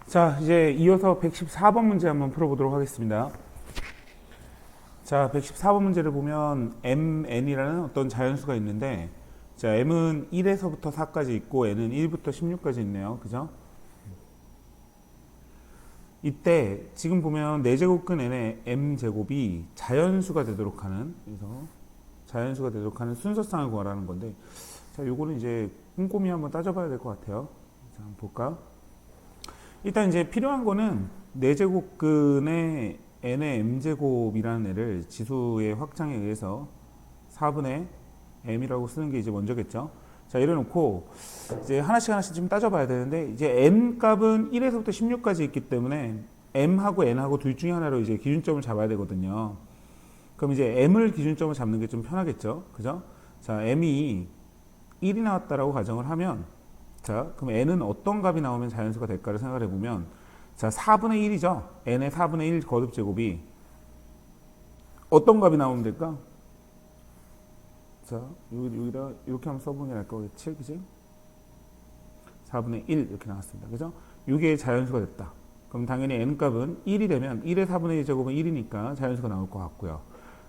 자, 이제 이어서 114번 문제 한번 풀어보도록 하겠습니다. 자, 114번 문제를 보면 mn이라는 어떤 자연수가 있는데, 자, m은 1에서부터 4까지 있고 n은 1부터 16까지 있네요. 그죠? 이때 지금 보면 4제곱근 n의 m제곱이 자연수가 되도록 하는, 그래서 자연수가 되도록 하는 순서상을 구하라는 건데, 자, 요거는 이제 꼼꼼히 한번 따져봐야 될 것 같아요. 자, 한번 볼까? 일단 이제 필요한 거는 4제곱근의 n의 m제곱이라는 애를 지수의 확장에 의해서 4분의 m이라고 쓰는 게 이제 먼저겠죠. 자, 이래놓고 이제 하나씩 좀 따져봐야 되는데, 이제 n 값은 1에서부터 16까지 있기 때문에 m하고 n하고 둘 중에 하나로 이제 기준점을 잡아야 되거든요. 그럼 이제 m을 기준점을 잡는 게 좀 편하겠죠. 그죠? 자, m이 1이 나왔다라고 가정을 하면, 자, 그럼 n은 어떤 값이 나오면 자연수가 될까를 생각을 해보면, 자, 4분의 1이죠. n의 4분의 1 거듭제곱이 어떤 값이 나오면 될까? 자, 여기다 이렇게 한번 써보는 게 나을 거겠지, 그지? 4분의 1 이렇게 나왔습니다. 그죠? 이게 자연수가 됐다. 그럼 당연히 n 값은 1이 되면 1의 4분의 1 제곱은 1이니까 자연수가 나올 것 같고요.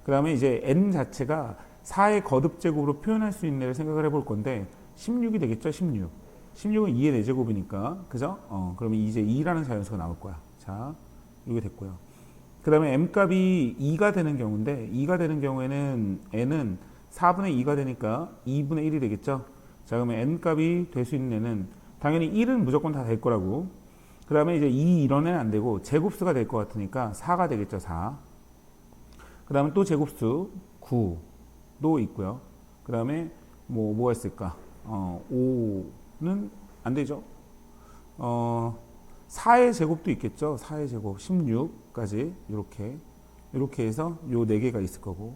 그 다음에 이제 n 자체가 4의 거듭제곱으로 표현할 수 있는 애를 생각을 해볼 건데, 16이 되겠죠, 16. 16은 2의 4제곱이니까, 그죠? 그러면 이제 2라는 자연수가 나올 거야. 자, 이게 됐고요. 그 다음에 m값이 2가 되는 경우인데, 2가 되는 경우에는 n은 4분의 2가 되니까 2분의 1이 되겠죠? 자, 그러면 n값이 될 수 있는 애는 당연히 1은 무조건 다 될 거라고. 그 다음에 이제 2 이런 애는 안 되고 제곱수가 될 것 같으니까 4가 되겠죠, 4. 그 다음에 또 제곱수 9도 있고요. 그 다음에 뭐가 있을까? 5는 안 되죠. 4의 제곱도 있겠죠. 4의 제곱 16까지 이렇게 해서 요 4개가 있을 거고.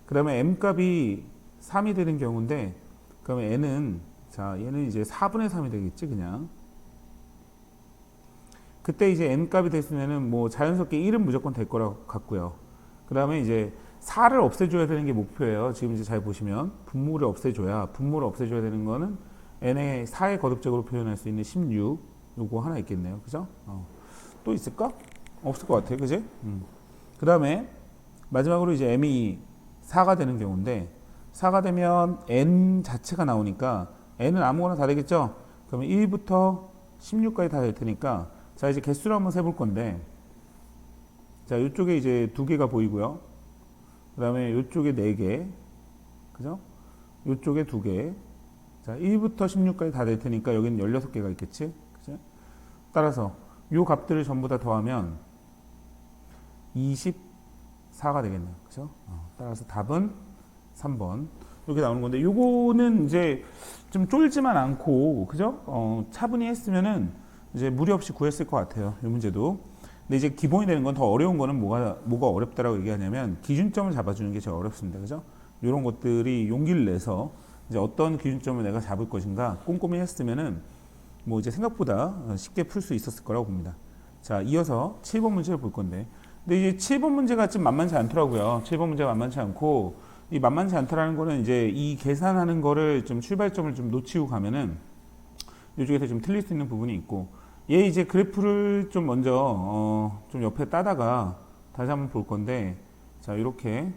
그 다음에 m 값이 3이 되는 경우인데, 그러면 n은, 자, 얘는 이제 4분의 3이 되겠지, 그냥. 그때 이제 n 값이 됐으면은 뭐 자연스럽게 1은 무조건 될 거라고 같고요. 그 다음에 이제 4를 없애줘야 되는 게 목표예요. 지금 이제 잘 보시면 분모를 없애줘야 되는 거는 n의 4의 거듭적으로 표현할 수 있는 16 요거 하나 있겠네요. 그죠? 또 있을까? 없을 것 같아요. 그지? 그 다음에 마지막으로 이제 m이 4가 되는 경우인데, 4가 되면 n 자체가 나오니까 n은 아무거나 다 되겠죠? 그러면 1부터 16까지 다 될 테니까, 자, 이제 개수를 한번 세볼 건데, 자, 이쪽에 이제 2개가 보이고요. 그 다음에 이쪽에 4개. 그죠? 이쪽에 2개. 자, 1부터 16까지 다 될 테니까 여기는 16개가 있겠지? 그죠? 따라서 이 값들을 전부 다 더하면 24가 되겠네요. 그죠? 따라서 답은 3번. 이렇게 나오는 건데, 요거는 이제 좀 쫄지만 않고, 그죠? 차분히 했으면은 이제 무리 없이 구했을 것 같아요. 이 문제도. 근데 이제 기본이 되는 건, 더 어려운 거는 뭐가 어렵다라고 얘기하냐면 기준점을 잡아주는 게 제일 어렵습니다. 그죠? 이런 것들이 용기를 내서 이제 어떤 기준점을 내가 잡을 것인가 꼼꼼히 했으면은 뭐 이제 생각보다 쉽게 풀 수 있었을 거라고 봅니다. 자, 이어서 7번 문제를 볼 건데, 근데 이제 7번 문제가 좀 만만치 않더라고요. 7번 문제가 만만치 않고, 이 만만치 않다라는 거는 이제 이 계산하는 거를 좀 출발점을 좀 놓치고 가면은 이쪽에서 좀 틀릴 수 있는 부분이 있고, 얘 이제 그래프를 좀 먼저 좀 옆에 따다가 다시 한번 볼 건데, 자, 이렇게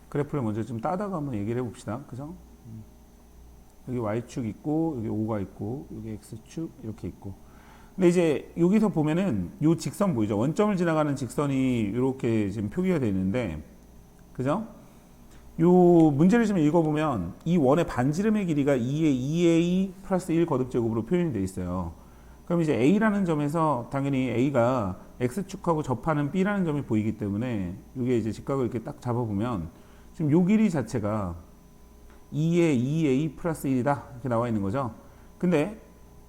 그래프를 먼저 좀 따다가 한번 얘기를 해봅시다. 그죠? 여기 y축 있고, 여기 5가 있고, 여기 x축 이렇게 있고. 근데 이제 여기서 보면은 요 직선 보이죠? 원점을 지나가는 직선이 이렇게 지금 표기가 되어 있는데, 그죠? 요 문제를 좀 읽어보면 이 원의 반지름의 길이가 2의 2a 플러스 1 거듭제곱으로 표현이 되어 있어요. 그럼 이제 a라는 점에서 당연히 a가 x축하고 접하는 b라는 점이 보이기 때문에 이게 이제 직각을 이렇게 딱 잡아보면 지금 요 길이 자체가 2의 2a 플러스 1이다 이렇게 나와 있는 거죠. 근데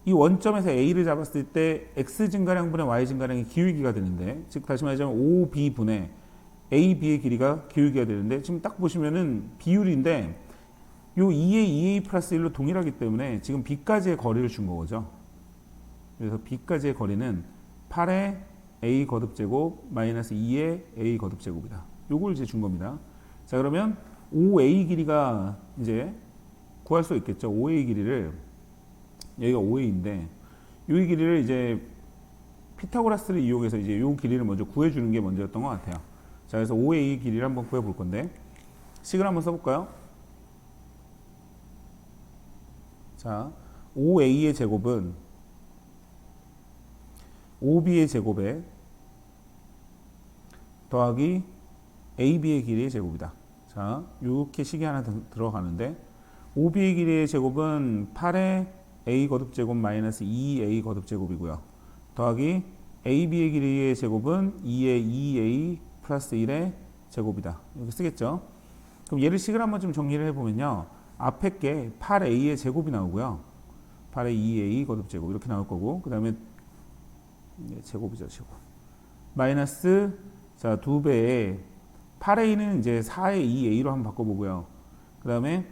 이 원점에서 a를 잡았을 때 x 증가량분의 y 증가량이 기울기가 되는데, 즉 다시 말하자면 5b분의 a, b의 길이가 기울기가 되는데, 지금 딱 보시면은 비율인데 요 2의 2a 플러스 1로 동일하기 때문에 지금 b까지의 거리를 준 거죠. 그래서 b까지의 거리는 8의 a 거듭제곱 마이너스 2의 a 거듭제곱이다. 요걸 이제 준 겁니다. 자, 그러면 5a 길이가 이제 구할 수 있겠죠. 5a 길이를 여기가 5a인데 이 길이를 이제 피타고라스를 이용해서 이제 이 길이를 먼저 구해주는 게 먼저였던 것 같아요. 자, 그래서 5a 길이를 한번 구해볼 건데 식을 한번 써볼까요? 자, 5a의 제곱은 5b의 제곱에 더하기 ab의 길이의 제곱이다. 자, 이렇게 식이 하나 들어가는데 5b의 길이의 제곱은 8의 a 거듭 제곱 마이너스 2a 거듭 제곱이고요. 더하기 ab의 길이의 제곱은 2의 2a 플러스 1의 제곱이다. 이렇게 쓰겠죠. 그럼 얘를 식을 한번 좀 정리를 해보면요. 앞에 게 8a의 제곱이 나오고요. 8의 2a 거듭 제곱 이렇게 나올 거고 그 다음에 제곱이죠. 제곱. 마이너스 자 2배에 8a는 이제 4의 2a로 한번 바꿔보고요. 그 다음에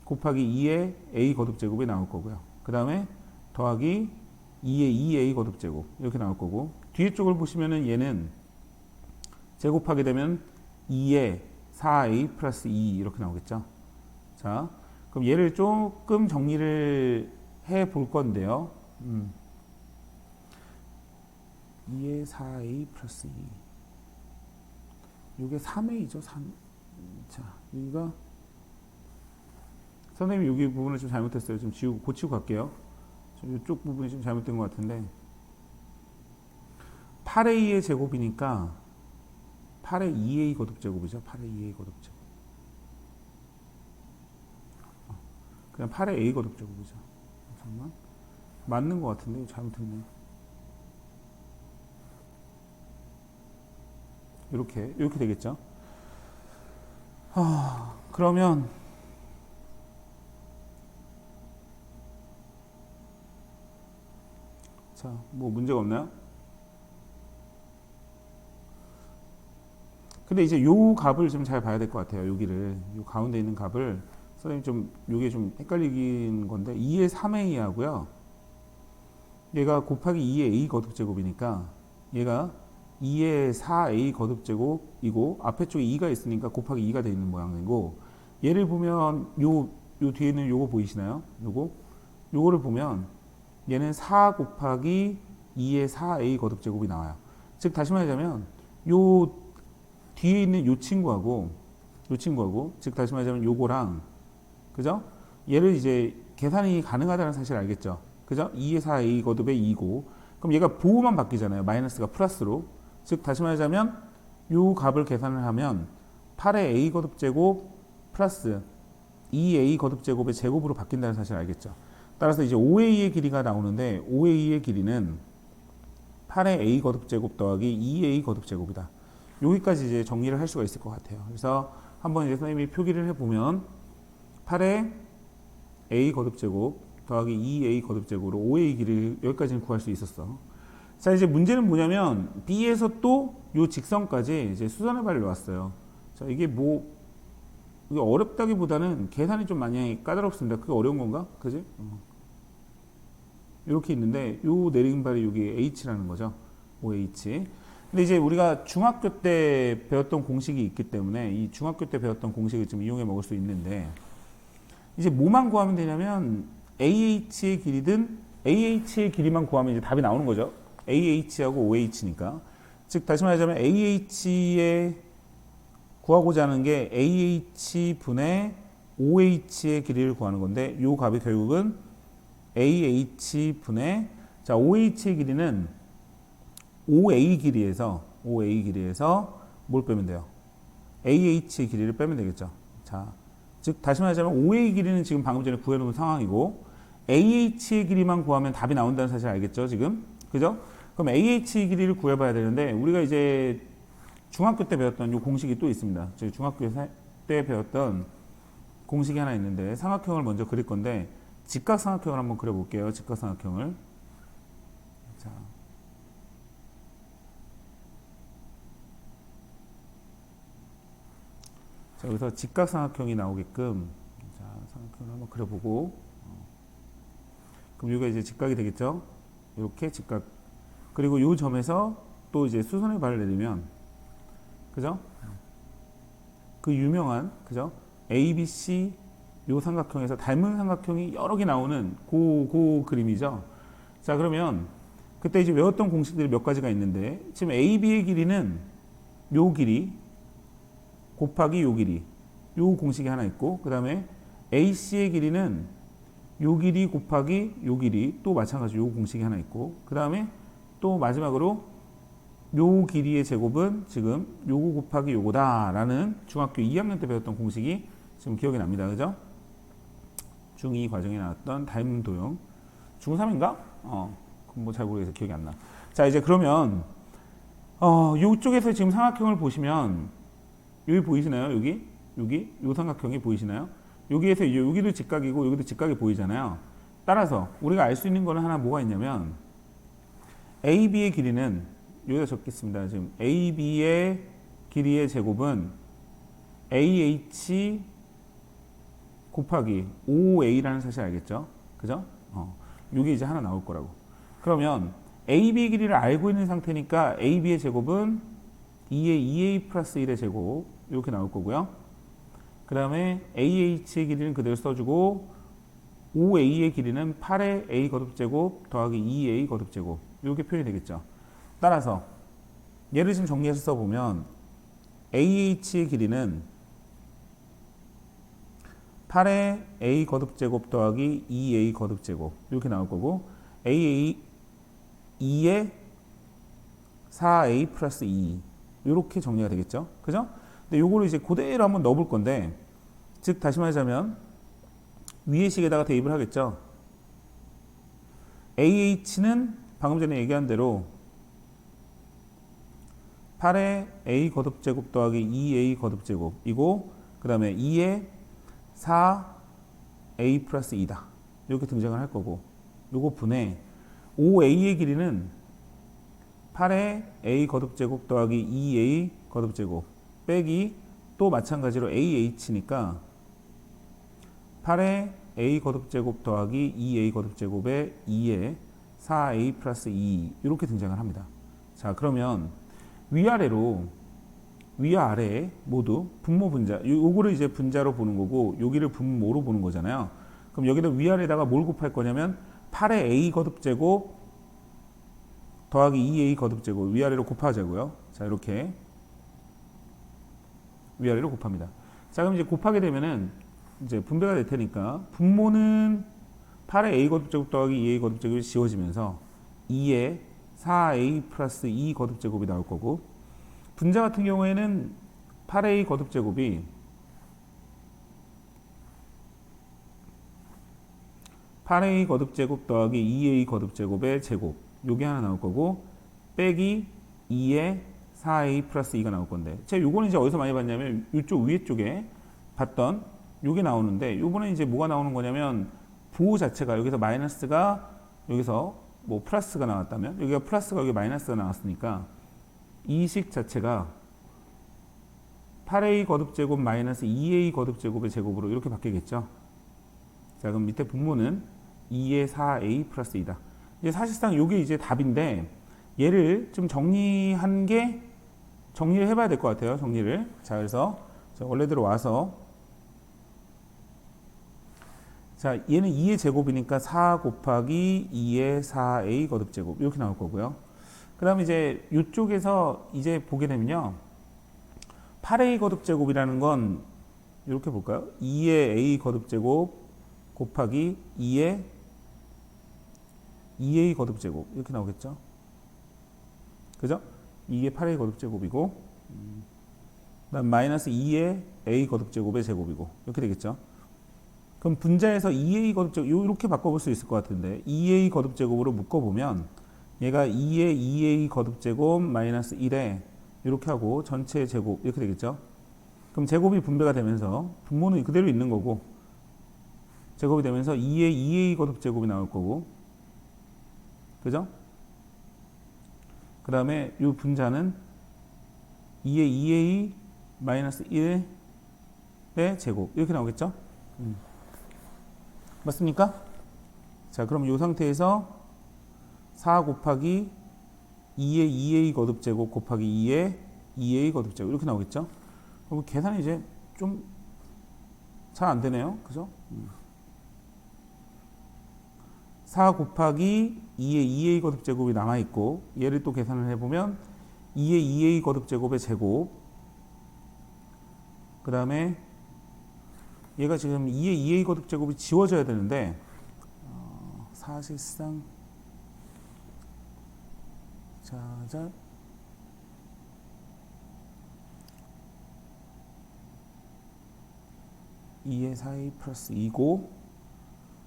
곱하기 2의 a 거듭 제곱이 나올 거고요. 그 다음에 더하기 2의 2a 거듭 제곱 이렇게 나올 거고 뒤에 쪽을 보시면은 얘는 제곱하게 되면 2의 4a 플러스 2 이렇게 나오겠죠. 자, 그럼 얘를 조금 정리를 해 볼 건데요. 2의 4a 플러스 2 이게 3a죠. 3. 자, 여기가 선생님이 여기 부분을 좀 잘못했어요. 좀 지우고 고치고 갈게요. 이쪽 부분이 좀 잘못된 것 같은데 8a의 제곱이니까 8의 2a 거듭 제곱이죠. 8의 2a 거듭 제곱. 그냥 8의 a 거듭 제곱이죠. 잠깐만. 맞는 것 같은데 잘못했네. 이렇게 되겠죠. 그러면 자, 뭐 문제가 없나요? 근데 이제 요 값을 좀 잘 봐야 될 것 같아요. 여기를 요 가운데 있는 값을 선생님 좀 요게 좀 헷갈리긴 건데 2의 3a 하고요. 얘가 곱하기 2의 a 거듭 제곱이니까 얘가 2의 4a 거듭 제곱이고 앞에 쪽에 2가 있으니까 곱하기 2가 되어 있는 모양이고 얘를 보면 요 뒤에 있는 요거 보이시나요? 요거를 보면 얘는 4 곱하기 2의 4a 거듭 제곱이 나와요. 즉 다시 말하자면 요 뒤에 있는 요 친구하고 즉 다시 말하자면 요거랑 그죠? 얘를 이제 계산이 가능하다는 사실을 알겠죠? 그죠? 2의 4a 거듭의 2고 그럼 얘가 보호만 바뀌잖아요. 마이너스가 플러스로. 즉 다시 말하자면 요 값을 계산을 하면 8의 a 거듭 제곱 플러스 2a 거듭 제곱의 제곱으로 바뀐다는 사실을 알겠죠? 따라서 이제 5a의 길이가 나오는데 5a의 길이는 8의 a 거듭 제곱 더하기 2a 거듭 제곱이다. 여기까지 이제 정리를 할 수가 있을 것 같아요. 그래서 한번 이제 선생님이 표기를 해보면 8의 a 거듭 제곱 더하기 2a 거듭 제곱으로 5a 길이를 여기까지는 구할 수 있었어. 자, 이제 문제는 뭐냐면 B에서 또 요 직선까지 이제 수선의 발을 놓았어요. 자, 이게 이게 어렵다기보다는 계산이 좀 많이 까다롭습니다. 그게 어려운 건가? 그지? 이렇게 있는데 요 내림발이 여기 H라는 거죠. OH. 근데 이제 우리가 중학교 때 배웠던 공식이 있기 때문에 이 중학교 때 배웠던 공식을 좀 이용해 먹을 수 있는데 이제 뭐만 구하면 되냐면 AH의 길이든 AH의 길이만 구하면 이제 답이 나오는 거죠. AH하고 OH니까. 즉 다시 말하자면 AH의 구하고자 하는 게 AH분의 OH의 길이를 구하는 건데 요 값이 결국은 AH분의 자 OH의 길이는 OA 길이에서 뭘 빼면 돼요? AH의 길이를 빼면 되겠죠. 자, 즉 다시 말하자면 OA 길이는 지금 방금 전에 구해놓은 상황이고 AH의 길이만 구하면 답이 나온다는 사실 알겠죠? 지금 그죠? 그럼 AH의 길이를 구해봐야 되는데 우리가 이제 중학교 때 배웠던 이 공식이 또 있습니다. 저희 중학교 때 배웠던 공식이 하나 있는데 삼각형을 먼저 그릴 건데 직각삼각형을 한번 그려볼게요. 직각삼각형을. 자, 여기서 직각삼각형이 나오게끔 자, 삼각형을 한번 그려보고 그럼 여기가 이제 직각이 되겠죠. 이렇게 직각. 그리고 이 점에서 또 이제 수선의 발을 내리면 그죠? 그 유명한 그죠? ABC 요 삼각형에서 닮은 삼각형이 여러 개 나오는 그 그림이죠. 자, 그러면 그때 이제 외웠던 공식들이 몇 가지가 있는데 지금 AB의 길이는 요 길이 곱하기 요 길이 요 공식이 하나 있고 그 다음에 AC의 길이는 요 길이 곱하기 요 길이 또 마찬가지로 요 공식이 하나 있고 그 다음에 또 마지막으로 요 길이의 제곱은 지금 요거 곱하기 요거다 라는 중학교 2학년 때 배웠던 공식이 지금 기억이 납니다. 그죠? 중2 과정에 나왔던 닮도형 중3인가? 그럼 뭐 잘 모르겠어서 기억이 안 나. 자, 이제 그러면 요쪽에서 지금 삼각형을 보시면 여기 보이시나요? 여기 요 삼각형이 보이시나요? 여기에서 이제 여기도 직각이고 여기도 직각이 보이잖아요. 따라서 우리가 알 수 있는 거는 하나 뭐가 있냐면 AB의 길이는 여기다 적겠습니다. 지금 AB의 길이의 제곱은 AH 곱하기 5A라는 사실 알겠죠? 그죠? 이게 이제 하나 나올 거라고. 그러면 AB의 길이를 알고 있는 상태니까 AB의 제곱은 2의 2A 플러스 1의 제곱 이렇게 나올 거고요. 그 다음에 AH의 길이는 그대로 써주고 5A의 길이는 8의 A 거듭제곱 더하기 2A 거듭제곱 이렇게 표현이 되겠죠. 따라서 얘를 지금 정리해서 써보면 AH의 길이는 8의 A 거듭제곱 더하기 2A 거듭제곱 이렇게 나올 거고 AA 2의 4A 플러스 2 이렇게 정리가 되겠죠. 그죠? 근데 요거를 이제 그대로 한번 넣어볼 건데 즉 다시 말하자면 위의 식에다가 대입을 하겠죠. AH는 방금 전에 얘기한 대로 8의 A 거듭제곱 더하기 2A 거듭제곱이고 그 다음에 2의 4A 플러스 2다 이렇게 등장을 할 거고 요거 분해 5A의 길이는 8의 A 거듭제곱 더하기 2A 거듭제곱 빼기 또 마찬가지로 AH니까 8의 A 거듭제곱 더하기 2A 거듭제곱에 2의 4A 플러스 2 이렇게 등장을 합니다. 자, 그러면 위아래로 위와 아래 모두 분모 분자 요거를 이제 분자로 보는 거고 여기를 분모로 보는 거잖아요. 그럼 여기다 위아래다가 뭘 곱할 거냐면 8의 A 거듭제곱 더하기 2A 거듭제곱 위아래로 곱하자고요. 자, 이렇게 위아래로 곱합니다. 자, 그럼 이제 곱하게 되면은 이제 분배가 될 테니까 분모는 8의 A 거듭제곱 더하기 2A 거듭제곱이 지워지면서 2의 4A 플러스 2 거듭제곱이 나올 거고 분자 같은 경우에는 8A 거듭제곱이 8A 거듭제곱 더하기 2A 거듭제곱의 제곱 요게 하나 나올 거고 빼기 2의 4A 플러스 2가 나올 건데 제가 요거는 이제 어디서 많이 봤냐면 이쪽 위에 쪽에 봤던 요게 나오는데 요번에 이제 뭐가 나오는 거냐면 부호 자체가 여기서 마이너스가 여기서 뭐 플러스가 나왔다면 여기가 플러스가 여기 마이너스가 나왔으니까 이 식 자체가 8A 거듭제곱 마이너스 2A 거듭제곱의 제곱으로 이렇게 바뀌겠죠. 자, 그럼 밑에 분모는 2의 4A 플러스 2다. 이제 사실상 이게 이제 답인데 얘를 좀 정리를 해봐야 될 것 같아요. 정리를. 자, 그래서 원래대로 와서 자, 얘는 2의 제곱이니까 4 곱하기 2의 4A 거듭제곱 이렇게 나올 거고요. 그 다음에 이제 이쪽에서 이제 보게 되면요. 8A 거듭제곱이라는 건 이렇게 볼까요? 2의 A 거듭제곱 곱하기 2의 2A 거듭제곱 이렇게 나오겠죠? 그죠? 이게 8A 거듭제곱이고 그다음 마이너스 2의 A 거듭제곱의 제곱이고 이렇게 되겠죠? 그럼 분자에서 2A 거듭제곱 이렇게 바꿔볼 수 있을 것 같은데 2A 거듭제곱으로 묶어보면 얘가 2의 2A 거듭제곱 마이너스 1에 이렇게 하고 전체 제곱 이렇게 되겠죠? 그럼 제곱이 분배가 되면서 분모는 그대로 있는 거고 제곱이 되면서 2의 2A 거듭제곱이 나올 거고 그죠? 그 다음에 이 분자는 2의 2A 마이너스 1의 제곱 이렇게 나오겠죠? 맞습니까? 자, 그럼 이 상태에서 4 곱하기 2의 2A 거듭제곱 곱하기 2의 2A 거듭제곱 이렇게 나오겠죠? 그럼 계산이 이제 좀 잘 안 되네요. 그죠? 4 곱하기 2의 2a 거듭 제곱이 남아 있고 얘를 또 계산을 해보면 2의 2a 거듭 제곱의 제곱 그 다음에 얘가 지금 2의 2a 거듭 제곱이 지워져야 되는데 사실상 자 2의 4a 플러스 2고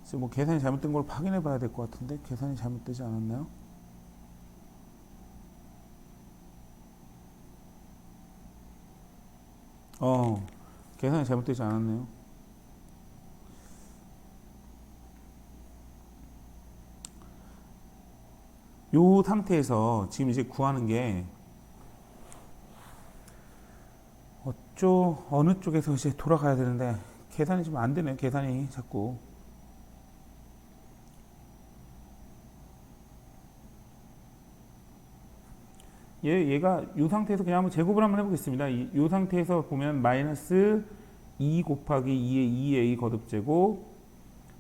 지금 뭐 계산이 잘못된 걸 확인해 봐야 될 것 같은데 계산이 잘못되지 않았나요? 계산이 잘못되지 않았네요. 요 상태에서 지금 이제 구하는 게 어느 쪽에서 이제 돌아가야 되는데 계산이 좀 안 되네요. 계산이 자꾸. 얘가 이 상태에서 그냥 한번 제곱을 한번 해보겠습니다. 이 상태에서 보면 마이너스 2 곱하기 2의 2a 거듭제곱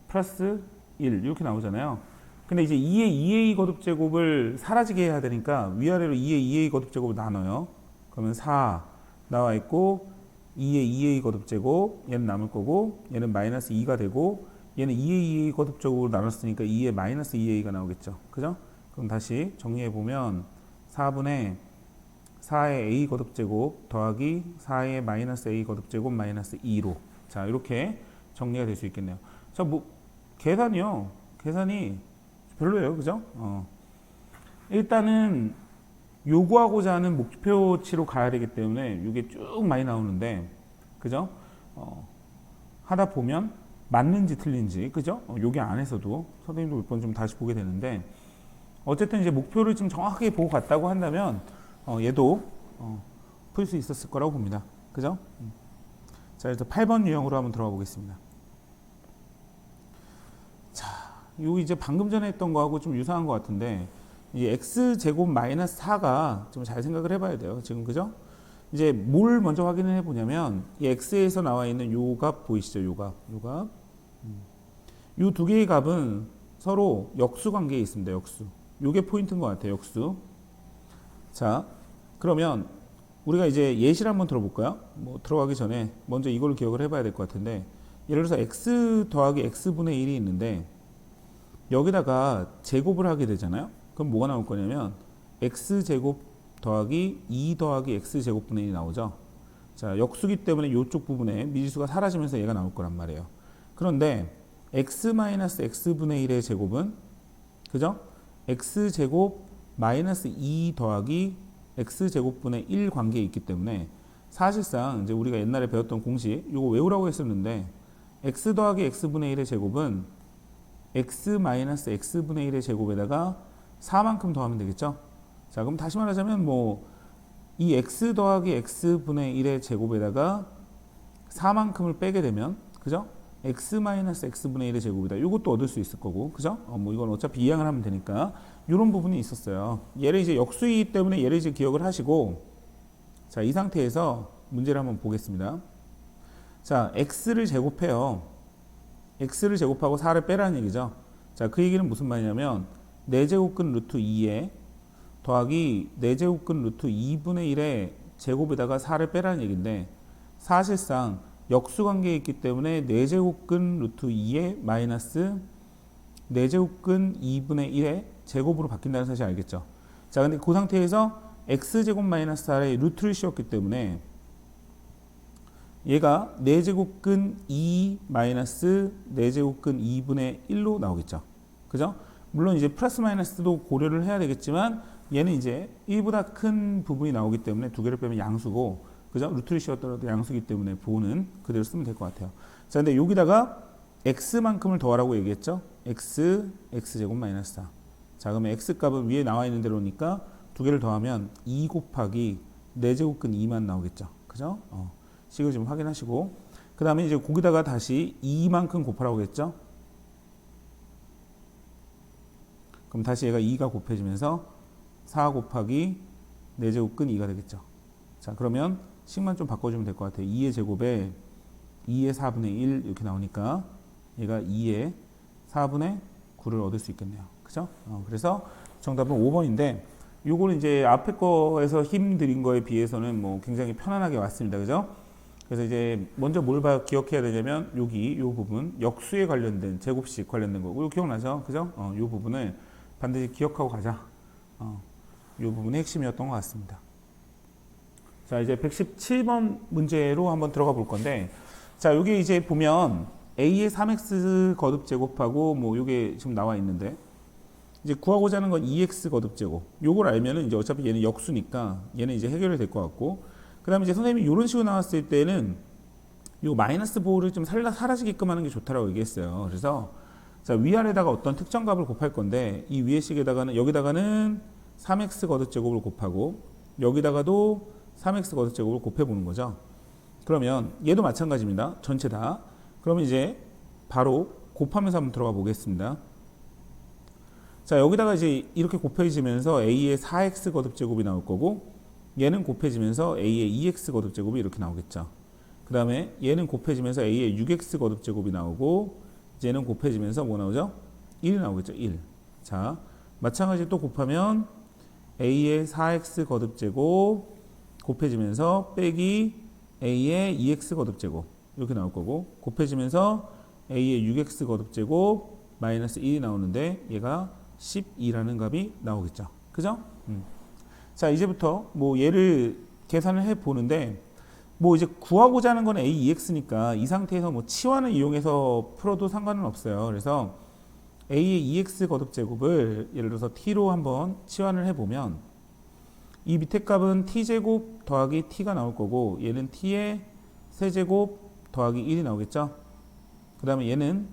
플러스 1 이렇게 나오잖아요. 근데 이제 2의 2a 거듭제곱을 사라지게 해야 되니까 위아래로 2의 2a 거듭제곱을 나눠요. 그러면 4 나와 있고 2의 2a 거듭제곱 얘는 남을 거고 얘는 마이너스 2가 되고 얘는 2의 2a 거듭제곱으로 나눴으니까 2의 마이너스 2a가 나오겠죠. 그죠? 그럼 다시 정리해보면 4분의 4의 a 거듭제곱 더하기 4의 마이너스 a 거듭제곱 마이너스 2로 자 이렇게 정리가 될 수 있겠네요. 자 뭐 계산이요. 계산이 별로예요. 그죠? 일단은 요구하고자 하는 목표치로 가야 되기 때문에 이게 쭉 많이 나오는데 그죠? 하다 보면 맞는지 틀린지 그죠? 여기 안에서도 선생님도 몇 번 좀 다시 보게 되는데 어쨌든 이제 목표를 좀 정확하게 보고 갔다고 한다면 얘도 풀 수 있었을 거라고 봅니다. 그죠? 자, 그래서 8번 유형으로 한번 들어가 보겠습니다. 자, 요 이제 방금 전에 했던 거하고 좀 유사한 것 같은데 이 x 제곱 마이너스 4가 좀 잘 생각을 해봐야 돼요. 지금 그죠? 이제 뭘 먼저 확인을 해보냐면 이 x에서 나와 있는 요 값 보이시죠? 요 값. 요 두 개의 값은 서로 역수 관계에 있습니다. 역수. 요게 포인트인 것 같아요. 역수. 자, 그러면 우리가 이제 예시를 한번 들어볼까요? 뭐 들어가기 전에 먼저 이걸 기억을 해봐야 될 것 같은데 예를 들어서 x 더하기 x분의 1이 있는데 여기다가 제곱을 하게 되잖아요. 그럼 뭐가 나올 거냐면 x제곱 더하기 2 더하기 x제곱분의 1이 나오죠. 자, 역수기 때문에 이쪽 부분에 미지수가 사라지면서 얘가 나올 거란 말이에요. 그런데 x-x분의 1의 제곱은 그죠? x제곱 마이너스 2 더하기 x제곱분의 1 관계에 있기 때문에 사실상 이제 우리가 옛날에 배웠던 공식 이거 외우라고 했었는데 x 더하기 x분의 1의 제곱은 x 마이너스 x분의 1의 제곱에다가 4만큼 더하면 되겠죠. 자, 그럼 다시 말하자면 뭐 이 x 더하기 x분의 1의 제곱에다가 4만큼을 빼게 되면 그죠? x 마이너스 x분의 1의 제곱이다. 이것도 얻을 수 있을 거고 그죠? 뭐 이건 어차피 이항을 하면 되니까 이런 부분이 있었어요. 얘를 이제 역수이기 때문에 얘를 이제 기억을 하시고 자, 이 상태에서 문제를 한번 보겠습니다. 자, x를 제곱해요. x를 제곱하고 4를 빼라는 얘기죠. 자, 그 얘기는 무슨 말이냐면 4제곱근 루트 2에 더하기 4제곱근 루트 2분의 1의 제곱에다가 4를 빼라는 얘기인데 사실상 역수관계에 있기 때문에 4제곱근 루트 2에 마이너스 4제곱근 2분의 1의 제곱으로 바뀐다는 사실 알겠죠. 자, 근데 그 상태에서 x제곱 마이너스 4의 루트를 씌웠기 때문에 얘가 4제곱근 2 마이너스 4제곱근 2분의 1로 나오겠죠. 그죠? 물론 이제 플러스 마이너스도 고려를 해야 되겠지만 얘는 이제 1보다 큰 부분이 나오기 때문에 두 개를 빼면 양수고 그죠? 루트를 씌웠더라도 양수기 때문에 부호는 그대로 쓰면 될 것 같아요. 자, 근데 여기다가 x만큼을 더하라고 얘기했죠? x제곱 마이너스 4. 자, 그러면 x값은 위에 나와 있는 대로니까 두 개를 더하면 2 곱하기 4제곱근 2만 나오겠죠. 그죠? 식을 좀 확인하시고 그 다음에 이제 거기다가 다시 2만큼 곱하라고 했죠? 그럼 다시 얘가 2가 곱해지면서 4 곱하기 4제곱근 2가 되겠죠. 자, 그러면 식만 좀 바꿔주면 될 것 같아요. 2의 제곱에 2의 4분의 1 이렇게 나오니까 얘가 2의 4분의 9를 얻을 수 있겠네요. 그죠? 그래서 정답은 5번인데 요거는 이제 앞에 거에서 힘들인 거에 비해서는 뭐 굉장히 편안하게 왔습니다. 그죠? 그래서 이제 먼저 뭘 기억해야 되냐면 여기 요 부분 역수에 관련된 제곱식 관련된 거고 이거 기억나죠? 그죠? 요 부분을 반드시 기억하고 가자. 요 부분이 핵심이었던 것 같습니다. 자, 이제 117번 문제로 한번 들어가 볼 건데, 자, 여기 이제 보면 a의 3x 거듭 제곱하고 뭐 요게 지금 나와 있는데, 이제 구하고자 하는 건 2x 거듭 제곱. 요걸 알면은 이제 어차피 얘는 역수니까 얘는 이제 해결이 될 것 같고, 그 다음에 이제 선생님이 이런 식으로 나왔을 때는 요 마이너스 보호를 좀 사라지게끔 하는 게 좋다라고 얘기했어요. 그래서 자, 위아래다가 어떤 특정 값을 곱할 건데, 이 위에 식에다가는 여기다가는 3x 거듭 제곱을 곱하고 여기다가도 3x 거듭 제곱을 곱해보는 거죠. 그러면 얘도 마찬가지입니다. 전체 다. 그러면 이제 바로 곱하면서 한번 들어가 보겠습니다. 자, 여기다가 이제 이렇게 곱해지면서 a의 4x 거듭 제곱이 나올 거고 얘는 곱해지면서 a의 2x 거듭 제곱이 이렇게 나오겠죠. 그 다음에 얘는 곱해지면서 a의 6x 거듭 제곱이 나오고 얘는 곱해지면서 뭐 나오죠? 1이 나오겠죠. 1. 자, 마찬가지로 또 곱하면 a의 4x 거듭 제곱 곱해지면서 빼기 a의 2x 거듭 제곱 이렇게 나올 거고 곱해지면서 a의 6x 거듭 제곱 마이너스 1이 나오는데 얘가 12라는 값이 나오겠죠. 그죠? 자, 이제부터 뭐 얘를 계산을 해 보는데 뭐 이제 구하고자 하는 건 a2x니까 이 상태에서 뭐 치환을 이용해서 풀어도 상관은 없어요. 그래서 a의 2x 거듭 제곱을 예를 들어서 t로 한번 치환을 해보면 이 밑에 값은 t제곱 더하기 t가 나올 거고 얘는 t의 세제곱 더하기 1이 나오겠죠. 그 다음에 얘는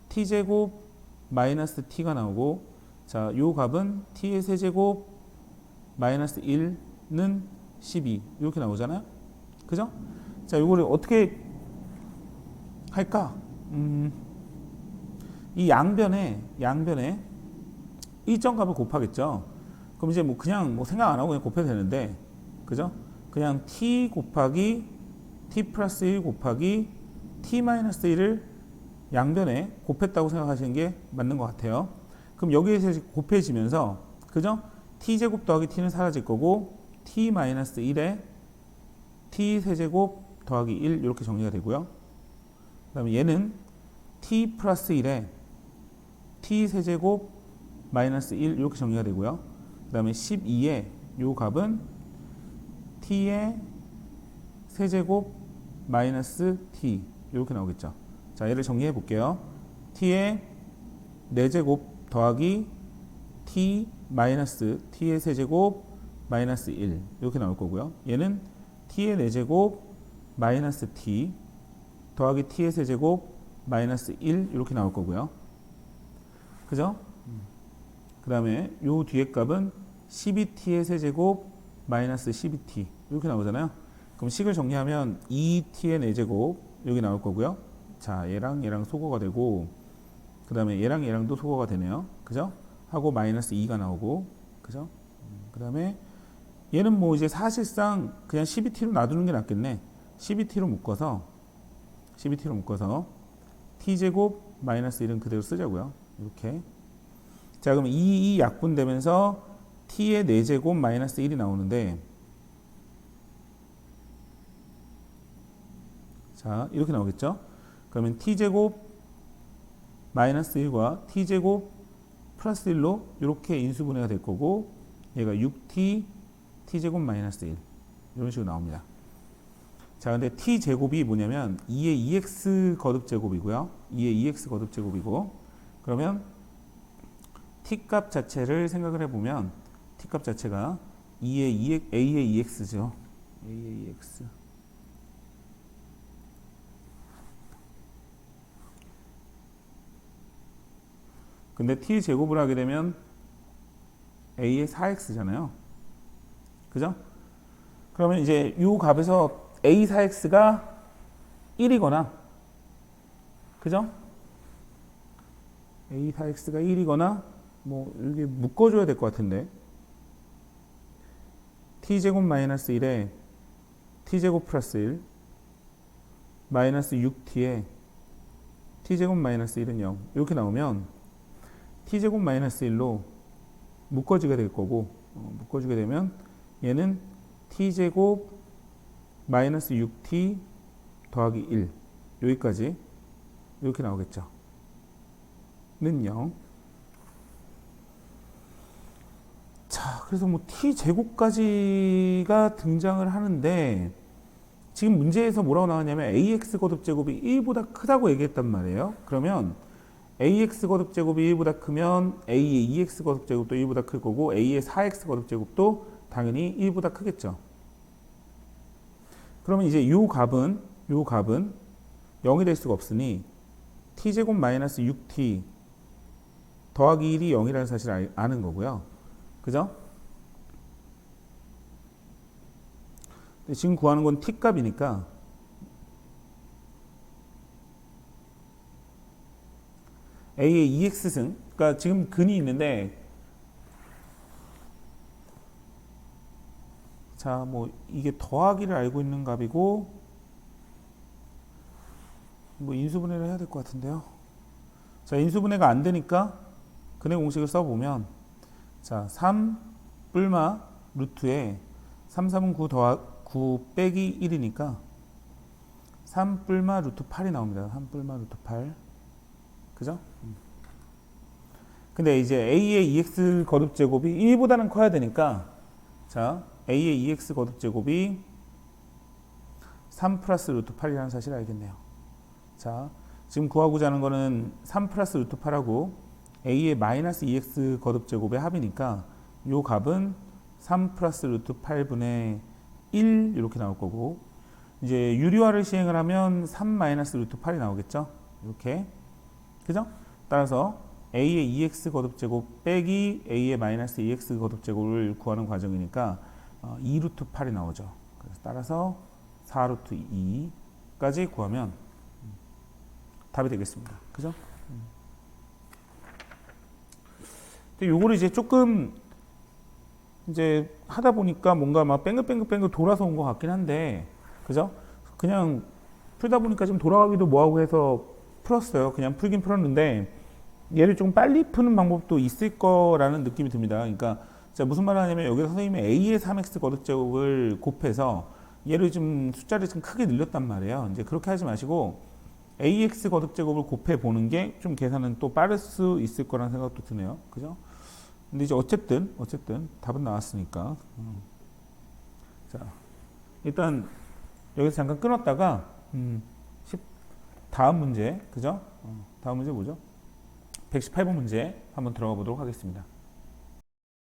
t제곱 마이너스 t가 나오고 자, 요 값은 t의 세제곱 마이너스 1는 12 이렇게 나오잖아요. 그죠? 자, 요거를 어떻게 할까? 이 양변에 일정 값을 곱하겠죠. 그럼 이제 뭐 그냥 뭐 생각 안 하고 그냥 곱해도 되는데, 그죠? 그냥 t 곱하기 t 플러스 1 곱하기 t 마이너스 1을 양변에 곱했다고 생각하시는 게 맞는 것 같아요. 그럼 여기에서 곱해지면서, 그죠? t 제곱 더하기 t는 사라질 거고 t 마이너스 1에 t 세제곱 더하기 1 이렇게 정리가 되고요. 그 다음에 얘는 t 플러스 1에 t 세제곱 마이너스 1 이렇게 정리가 되고요. 그 다음에 12에 요 값은 t의 세제곱 마이너스 t 이렇게 나오겠죠. 자, 얘를 정리해 볼게요. t의 4제곱 더하기 t 마이너스 t의 세제곱 마이너스 1 이렇게 나올 거고요. 얘는 t의 4제곱 마이너스 t 더하기 t의 세제곱 마이너스 1 이렇게 나올 거고요. 그죠? 그 다음에 요 뒤에 값은 12t의 세제곱 마이너스 12t 이렇게 나오잖아요. 그럼 식을 정리하면 2t의 4제곱 여기 나올 거고요. 자, 얘랑 소거가 되고 그 다음에 얘랑도 소거가 되네요. 그죠? 하고 마이너스 2가 나오고 그죠? 그 다음에 얘는 뭐 이제 사실상 그냥 12t로 놔두는 게 낫겠네. 12t로 묶어서 t제곱 마이너스 1은 그대로 쓰자고요. 이렇게. 자, 그럼 이 약분되면서 t의 4제곱 마이너스 1이 나오는데 자, 이렇게 나오겠죠? 그러면 t제곱 마이너스 1과 t제곱 플러스 1로 이렇게 인수분해가 될 거고 얘가 6t t제곱 마이너스 1 이런 식으로 나옵니다. 자, 근데 t제곱이 뭐냐면 2의 2x 거듭 제곱이고요. 2의 2x 거듭 제곱이고 그러면 t값 자체를 생각을 해보면 t값 자체가 a의 2x죠. a의 2x 근데 t 제곱을 하게 되면 a의 4x잖아요. 그죠? 그러면 이제 이 값에서 a 4x가 1이거나 그죠? a 4x가 1이거나 뭐 이렇게 묶어줘야 될 것 같은데 t제곱 마이너스 1에 t제곱 플러스 1 마이너스 6t에 t제곱 마이너스 1은 0 이렇게 나오면 t제곱 마이너스 1로 묶어지게 될 거고 묶어지게 되면 얘는 t제곱 마이너스 6t 더하기 1 여기까지 이렇게 나오겠죠. 는 0. 자, 그래서 뭐 t제곱까지가 등장을 하는데 지금 문제에서 뭐라고 나왔냐면 ax 거듭제곱이 1보다 크다고 얘기했단 말이에요. 그러면 ax 거듭제곱이 1보다 크면 a의 2x 거듭제곱도 1보다 클 거고 a의 4x 거듭제곱도 당연히 1보다 크겠죠. 그러면 이제 요 값은 0이 될 수가 없으니 t제곱 마이너스 6t 더하기 1이 0이라는 사실을 아는 거고요. 그죠? 지금 구하는 건 t 값이니까 a의 2x승, 그러니까 지금 근이 있는데 자, 뭐 이게 더하기를 알고 있는 값이고 뭐 인수분해를 해야 될 것 같은데요. 자, 인수분해가 안 되니까 근해 공식을 써보면 자, 3 뿔마 루트에 3, 3은 9 빼기 1이니까 3 뿔마 루트 8이 나옵니다. 3 뿔마 루트 8. 그죠? 근데 이제 a의 2x 거듭제곱이 1보다는 커야 되니까 자, a의 2x 거듭제곱이 3 플러스 루트 8이라는 사실을 알겠네요. 자, 지금 구하고자 하는 거는 3 플러스 루트 8하고 a의 마이너스 2x 거듭제곱의 합이니까 요 값은 3 플러스 루트 8분의 1 이렇게 나올 거고 이제 유리화를 시행을 하면 3 마이너스 루트 8이 나오겠죠. 이렇게. 그죠? 따라서 a의 2x 거듭제곱 빼기 a의 마이너스 2x 거듭제곱을 구하는 과정이니까 2루트 8이 나오죠. 그래서 따라서 4루트 2까지 구하면 답이 되겠습니다. 그죠? 근데 요거를 이제 조금 이제 하다 보니까 뭔가 막 뺑글뺑글 돌아서 온 것 같긴 한데, 그죠? 그냥 풀다 보니까 좀 돌아가기도 뭐하고 해서 풀었어요. 그냥 풀긴 풀었는데, 얘를 좀 빨리 푸는 방법도 있을 거라는 느낌이 듭니다. 그러니까, 자, 무슨 말을 하냐면, 여기서 선생님이 a의 3x 거듭제곱을 곱해서 얘를 좀 숫자를 좀 크게 늘렸단 말이에요. 이제 그렇게 하지 마시고, ax 거듭제곱을 곱해 보는 게 좀 계산은 또 빠를 수 있을 거라는 생각도 드네요. 그죠? 근데 이제 어쨌든 답은 나왔으니까. 자, 일단 여기서 잠깐 끊었다가 다음 문제, 그죠? 다음 문제 뭐죠? 118번 문제 한번 들어가 보도록 하겠습니다.